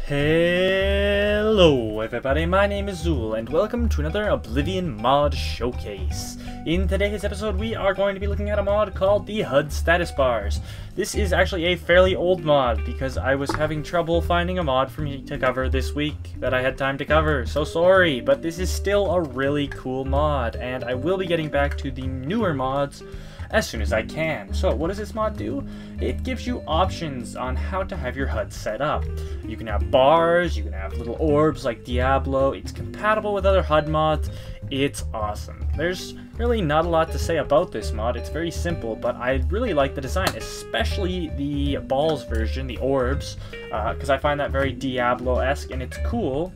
Hello everybody, my name is Zool, and welcome to another Oblivion mod showcase. In today's episode we are going to be looking at a mod called the HuD status bars. This is actually a fairly old mod because I was having trouble finding a mod for me to cover this week that I had time to cover, so sorry, but this is still a really cool mod, and I will be getting back to the newer mods as soon as I can. So what does this mod do? It gives you options on how to have your HUD set up. You can have bars, you can have little orbs like Diablo, it's compatible with other HUD mods, it's awesome. There's really not a lot to say about this mod, it's very simple, but I really like the design, especially the balls version, the orbs, because I find that very Diablo-esque and it's cool.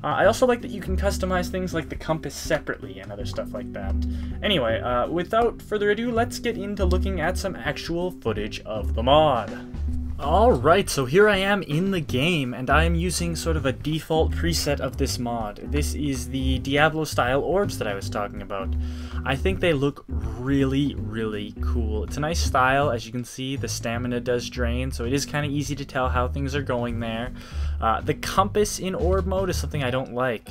I also like that you can customize things like the compass separately and other stuff like that. Anyway, without further ado, let's get into looking at some actual footage of the mod. Alright, so here I am in the game, and I am using sort of a default preset of this mod. This is the Diablo style orbs that I was talking about. I think they look really, really cool. It's a nice style. As you can see, the stamina does drain, so it is kind of easy to tell how things are going there. The compass in orb mode is something I don't like.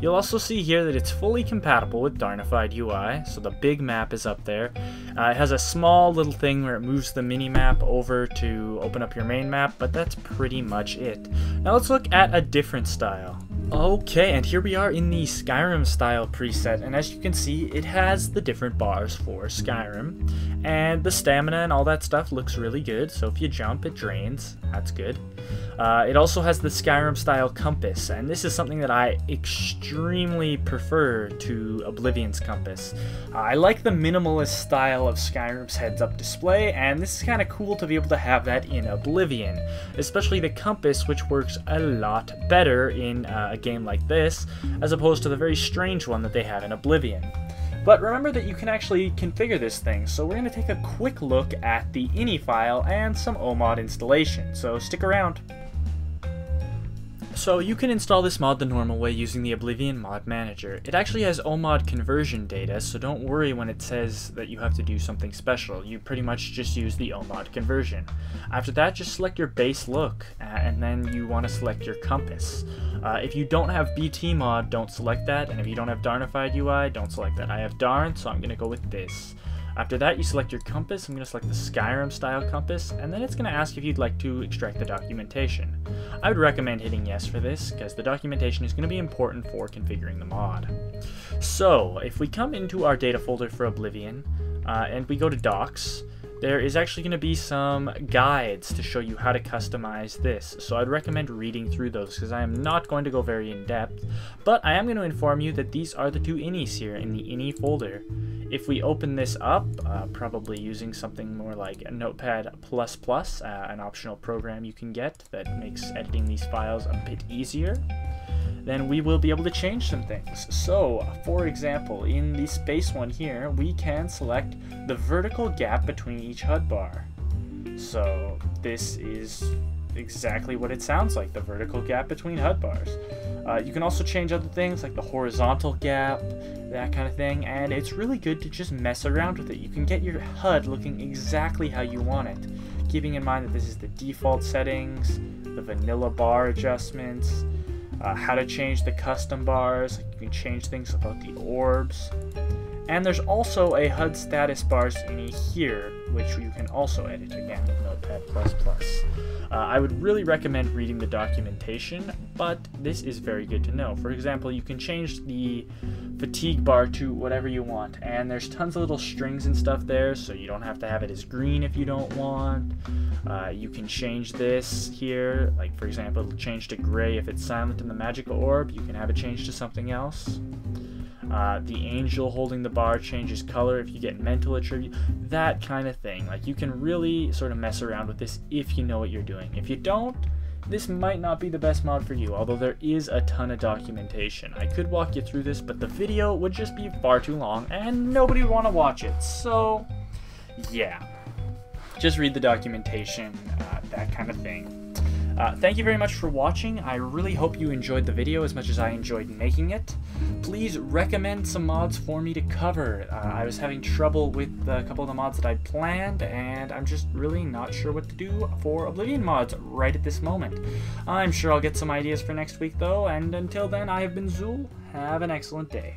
You'll also see here that it's fully compatible with Darnified UI, so the big map is up there. It has a small little thing where it moves the mini-map over to open up your main map, but that's pretty much it. Now let's look at a different style. Okay, and here we are in the Skyrim Style preset, and as you can see, it has the different bars for Skyrim, and the stamina and all that stuff looks really good, so if you jump, it drains. That's good. It also has the Skyrim Style compass, and this is something that I extremely prefer to Oblivion's compass. I like the minimalist style of Skyrim's heads-up display, and this is kind of cool to be able to have that in Oblivion, especially the compass, which works a lot better in a game like this, as opposed to the very strange one that they have in Oblivion. But remember that you can actually configure this thing, so we're going to take a quick look at the ini file and some OMod installation, so stick around. So you can install this mod the normal way using the Oblivion mod manager. It actually has OMod conversion data, so don't worry when it says that you have to do something special. You pretty much just use the OMod conversion. After that, just select your base look, and then you want to select your compass. If you don't have BT mod, don't select that, and if you don't have Darnified UI, don't select that. I have Darn, so I'm going to go with this. After that, you select your compass. I'm going to select the Skyrim style compass, and then it's going to ask if you'd like to extract the documentation. I would recommend hitting yes for this, because the documentation is going to be important for configuring the mod. So, if we come into our data folder for Oblivion, and we go to Docs, there is actually going to be some guides to show you how to customize this, so I'd recommend reading through those because I am not going to go very in-depth, but I am going to inform you that these are the two inis here in the ini folder. If we open this up, probably using something more like a Notepad++, an optional program you can get that makes editing these files a bit easier, then we will be able to change some things. So, for example, in the space one here, we can select the vertical gap between each HUD bar. So, this is exactly what it sounds like, the vertical gap between HUD bars. You can also change other things like the horizontal gap, that kind of thing, and it's really good to just mess around with it. You can get your HUD looking exactly how you want it, keeping in mind that this is the default settings, the vanilla bar adjustments, how to change the custom bars, like you can change things about the orbs, and there's also a HUD status bars ini here, which you can also edit again with Notepad++. I would really recommend reading the documentation, but this is very good to know. For example, you can change the fatigue bar to whatever you want, and there's tons of little strings and stuff there, so you don't have to have it as green if you don't want. You can change this here, like for example, it'll change to gray if it's silent in the magical orb. You can have it change to something else. The angel holding the bar changes color if you get mental attribute, that kind of thing. Like, you can really sort of mess around with this if you know what you're doing. If you don't, this might not be the best mod for you, although there is a ton of documentation. I could walk you through this, but the video would just be far too long and nobody would want to watch it. So, yeah. Just read the documentation, that kind of thing. Thank you very much for watching. I really hope you enjoyed the video as much as I enjoyed making it. Please recommend some mods for me to cover. I was having trouble with a couple of the mods that I'd planned, and I'm just really not sure what to do for Oblivion mods right at this moment. I'm sure I'll get some ideas for next week though, and until then, I have been Zool. Have an excellent day.